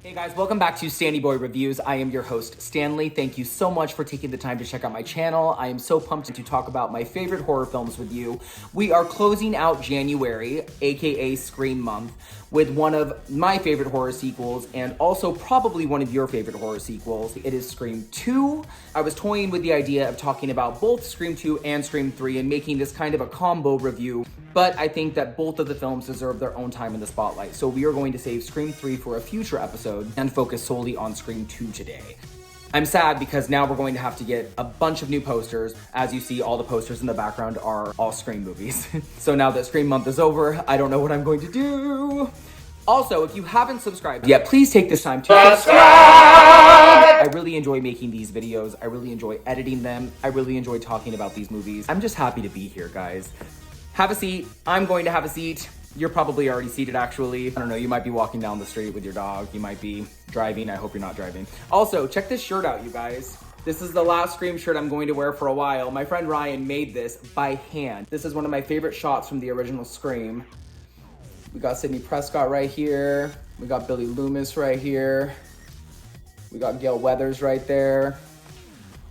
Hey guys, welcome back to Stanley Boy Reviews. I am your host, Stanley. Thank you so much for taking the time to check out my channel. I am so pumped to talk about my favorite horror films with you. We are closing out January, aka Scream Month, with one of my favorite horror sequels and also probably one of your favorite horror sequels. It is Scream 2. I was toying with the idea of talking about both Scream 2 and Scream 3 and making this kind of a combo review, but I think that both of the films deserve their own time in the spotlight. So we are going to save Scream 3 for a future episode and focus solely on Scream 2 today. I'm sad because now we're going to have to get a bunch of new posters. As you see, all the posters in the background are all Scream movies. So now that Scream Month is over, I don't know what I'm going to do. Also, if you haven't subscribed yet, please take this time to subscribe! I really enjoy making these videos. I really enjoy editing them. I really enjoy talking about these movies. I'm just happy to be here, guys. Have a seat. I'm going to have a seat. You're probably already seated, actually. I don't know, you might be walking down the street with your dog. You might be driving. I hope you're not driving. Also, check this shirt out, you guys. This is the last Scream shirt I'm going to wear for a while. My friend Ryan made this by hand. This is one of my favorite shots from the original Scream. We got Sidney Prescott right here. We got Billy Loomis right here. We got Gale Weathers right there.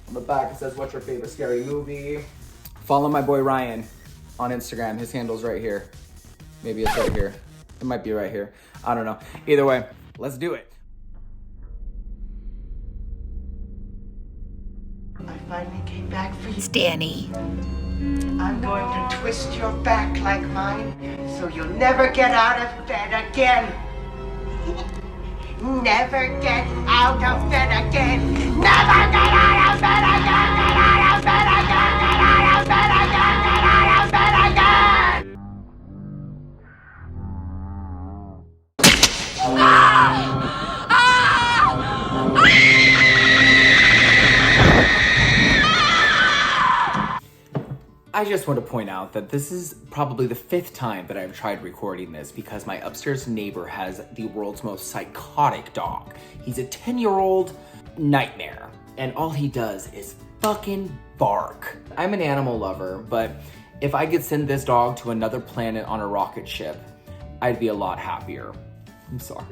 On the back, it says, "What's your favorite scary movie?" Follow my boy Ryan on Instagram. His handle's right here. Maybe it's right here. It might be right here. I don't know. Either way, let's do it. I finally came back for you. Stanny. I'm going to twist your back like mine, so you'll never get out of bed again. Never get out of bed again. Never get out of bed again. Get out of bed again. Get out of bed again. Get out of bed again. I just want to point out that this is probably the 5th time that I've tried recording this because my upstairs neighbor has the world's most psychotic dog. He's a 10-year-old nightmare, and all he does is fucking bark. I'm an animal lover, but if I could send this dog to another planet on a rocket ship, I'd be a lot happier. I'm sorry.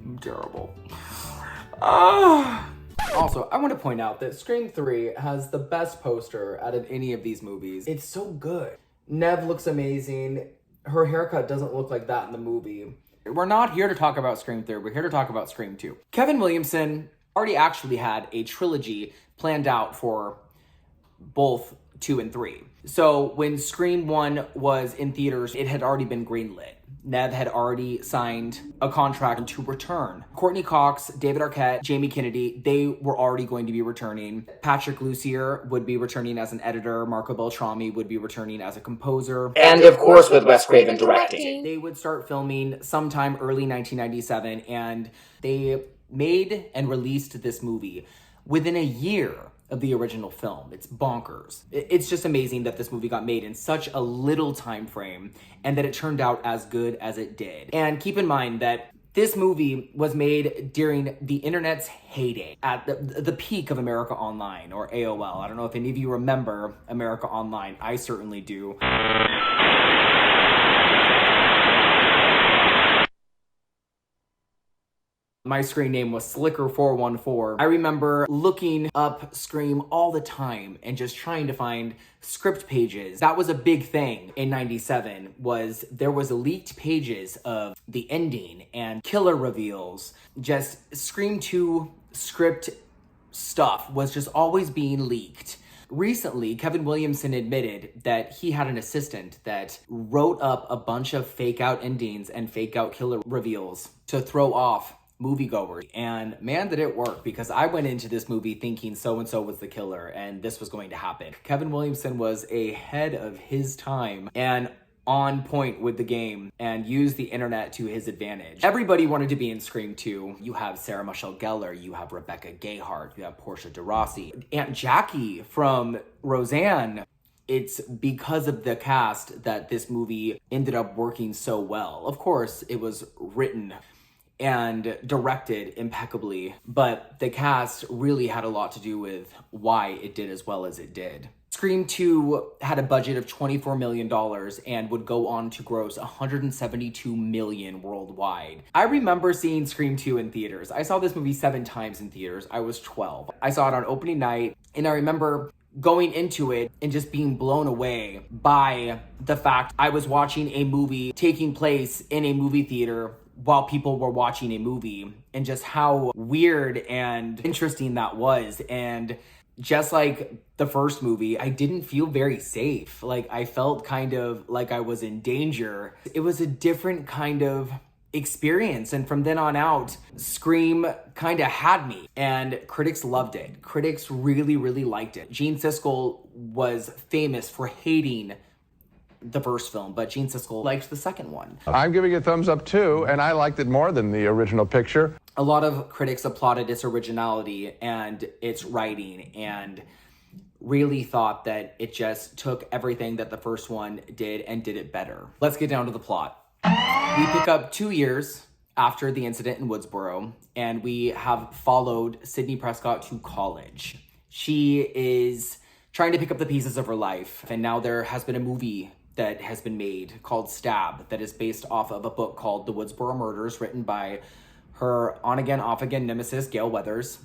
I'm terrible. Also, I want to point out that Scream 3 has the best poster out of any of these movies. It's so good. Nev looks amazing. Her haircut doesn't look like that in the movie. We're not here to talk about Scream 3. We're here to talk about Scream 2. Kevin Williamson already actually had a trilogy planned out for both 2 and 3. So when Scream 1 was in theaters, it had already been greenlit. Nev had already signed a contract to return. Courtney Cox, David Arquette, Jamie Kennedy, they were already going to be returning. Patrick Lussier would be returning as an editor. Marco Beltrami would be returning as a composer. And of course with Wes Craven directing. They would start filming sometime early 1997, and they made and released this movie within a year of the original film. It's bonkers. It's just amazing that this movie got made in such a little time frame and that it turned out as good as it did. And keep in mind that this movie was made during the internet's heyday, at the peak of America Online, or AOL. I don't know if any of you remember America Online. I certainly do. My screen name was Slicker414. I remember looking up Scream all the time and just trying to find script pages. That was a big thing in 97, was there was leaked pages of the ending and killer reveals. Just Scream 2 script stuff was just always being leaked. Recently, Kevin Williamson admitted that he had an assistant that wrote up a bunch of fake out endings and fake out killer reveals to throw off moviegoers. And man, did it work, because I went into this movie thinking so-and-so was the killer and this was going to happen. Kevin Williamson was ahead of his time and on point with the game and used the internet to his advantage. Everybody wanted to be in Scream 2. You have Sarah Michelle Gellar, you have Rebecca Gayheart, you have Portia de Rossi, Aunt Jackie from Roseanne. It's because of the cast that this movie ended up working so well. Of course, it was written and directed impeccably, but the cast really had a lot to do with why it did as well as it did. Scream 2 had a budget of $24 million and would go on to gross $172 million worldwide. I remember seeing Scream 2 in theaters. I saw this movie 7 times in theaters. I was 12. I saw it on opening night, and I remember going into it and just being blown away by the fact I was watching a movie taking place in a movie theater while people were watching a movie, and just how weird and interesting that was. And just like the first movie, I didn't feel very safe. Like, I felt kind of like I was in danger. It was a different kind of experience, and from then on out, Scream kind of had me, and critics loved it. Critics really, really liked it. Gene Siskel was famous for hating the first film, but Gene Siskel liked the second one. I'm giving it a thumbs up too, and I liked it more than the original picture. A lot of critics applauded its originality and its writing, and really thought that it just took everything that the first one did and did it better. Let's get down to the plot. We pick up 2 years after the incident in Woodsboro, and we have followed Sidney Prescott to college. She is trying to pick up the pieces of her life, and now there has been a movie that has been made called Stab that is based off of a book called The Woodsboro Murders, written by her on-again, off-again nemesis, Gale Weathers.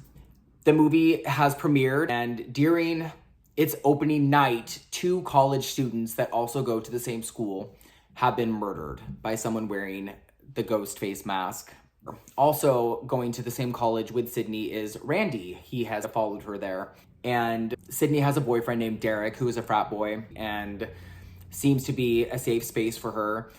The movie has premiered, and during its opening night, 2 college students that also go to the same school have been murdered by someone wearing the Ghostface mask. Also going to the same college with Sidney is Randy. He has followed her there. And Sidney has a boyfriend named Derek, who is a frat boy and seems to be a safe space for her.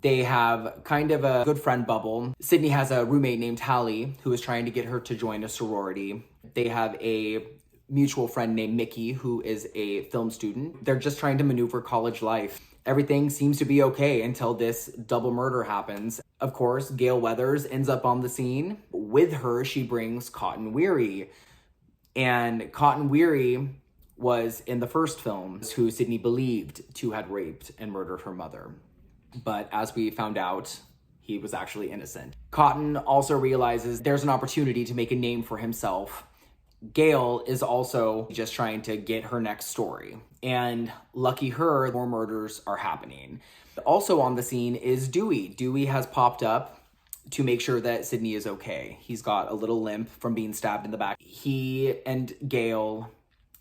They have kind of a good friend bubble. Sidney has a roommate named Hallie, who is trying to get her to join a sorority. They have a mutual friend named Mickey, who is a film student. They're just trying to maneuver college life. Everything seems to be okay until this double murder happens. Of course, Gale Weathers ends up on the scene. With her, she brings Cotton Weary. And Cotton Weary was in the first film who Sidney believed to had raped and murdered her mother. But as we found out, he was actually innocent. Cotton also realizes there's an opportunity to make a name for himself. Gale is also just trying to get her next story. And lucky her, more murders are happening. Also on the scene is Dewey. Dewey has popped up to make sure that Sidney is okay. He's got a little limp from being stabbed in the back. He and Gale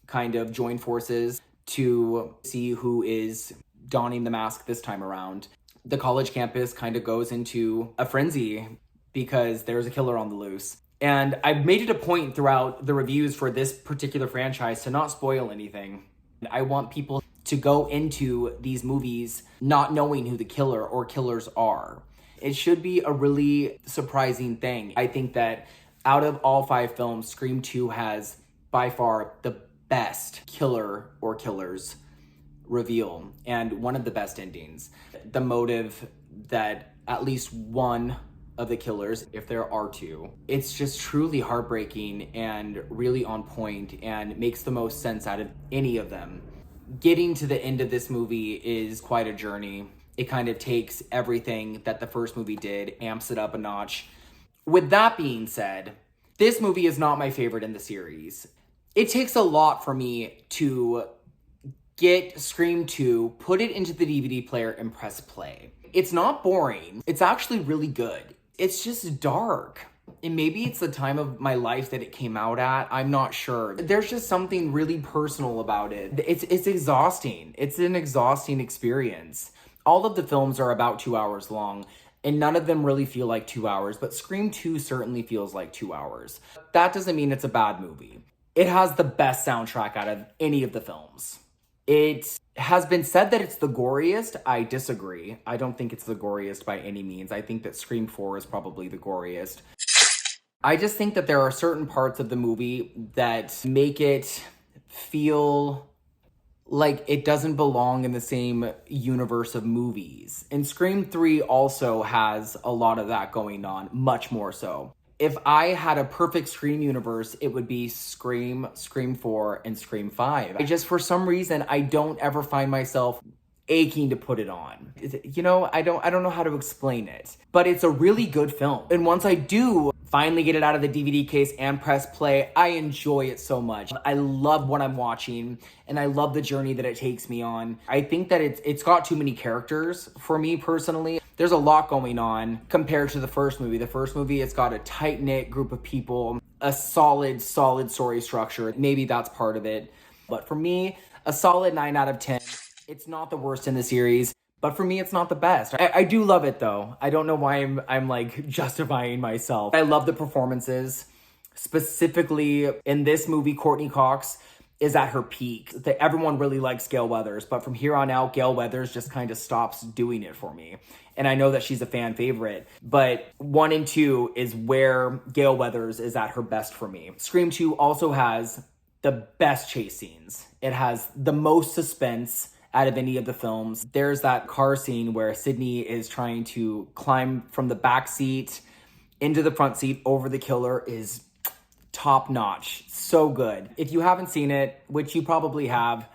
kind of join forces to see who is donning the mask this time around. The college campus kind of goes into a frenzy because there's a killer on the loose. And I've made it a point throughout the reviews for this particular franchise to not spoil anything. I want people to go into these movies not knowing who the killer or killers are. It should be a really surprising thing. I think that out of all 5 films, Scream 2 has by far the best killer or killers reveal and one of the best endings. The motive that at least one of the killers, if there are 2, it's just truly heartbreaking and really on point and makes the most sense out of any of them. Getting to the end of this movie is quite a journey. It kind of takes everything that the first movie did, amps it up a notch. With that being said, this movie is not my favorite in the series. It takes a lot for me to get Scream 2, put it into the DVD player, and press play. It's not boring. It's actually really good. It's just dark. And maybe it's the time of my life that it came out at. I'm not sure. There's just something really personal about it. It's exhausting. It's an exhausting experience. All of the films are about 2 hours long, and none of them really feel like 2 hours, but Scream 2 certainly feels like 2 hours. That doesn't mean it's a bad movie. It has the best soundtrack out of any of the films. It has been said that it's the goriest. I disagree. I don't think it's the goriest by any means. I think that Scream 4 is probably the goriest. I just think that there are certain parts of the movie that make it feel like it doesn't belong in the same universe of movies. And Scream 3 also has a lot of that going on, much more so. If I had a perfect Scream universe, it would be Scream, Scream 4, and Scream 5. For some reason, I don't ever find myself aching to put it on. You know, I don't know how to explain it, but it's a really good film. And once I do finally get it out of the DVD case and press play, I enjoy it so much. I love what I'm watching, and I love the journey that it takes me on. I think that it's got too many characters for me personally. There's a lot going on compared to the first movie. The first movie, it's got a tight-knit group of people, a solid story structure. Maybe that's part of it. But for me, a solid 9 out of 10. It's not the worst in the series, but for me, it's not the best. I do love it though. I don't know why I'm like justifying myself. I love the performances. Specifically in this movie, Courtney Cox is at her peak. Everyone really likes Gale Weathers, but from here on out, Gale Weathers just kind of stops doing it for me. And I know that she's a fan favorite, but 1 and 2 is where Gale Weathers is at her best for me. Scream 2 also has the best chase scenes. It has the most suspense out of any of the films. There's that car scene where Sidney is trying to climb from the back seat into the front seat over the killer is top notch. So good. If you haven't seen it, which you probably have,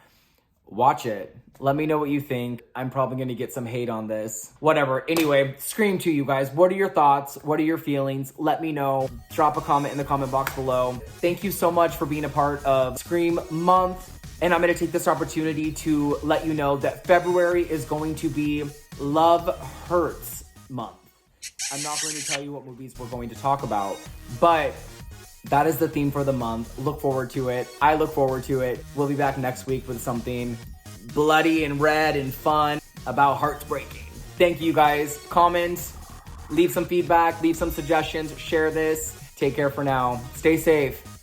watch it. Let me know what you think. I'm probably going to get some hate on this. Whatever. Anyway, Scream 2, you guys. What are your thoughts? What are your feelings? Let me know. Drop a comment in the comment box below. Thank you so much for being a part of Scream Month. And I'm going to take this opportunity to let you know that February is going to be Love Hurts Month. I'm not going to tell you what movies we're going to talk about, but that is the theme for the month. Look forward to it. I look forward to it. We'll be back next week with something bloody and red and fun about hearts breaking. Thank you guys. Comment, leave some feedback, leave some suggestions, share this. Take care for now. Stay safe.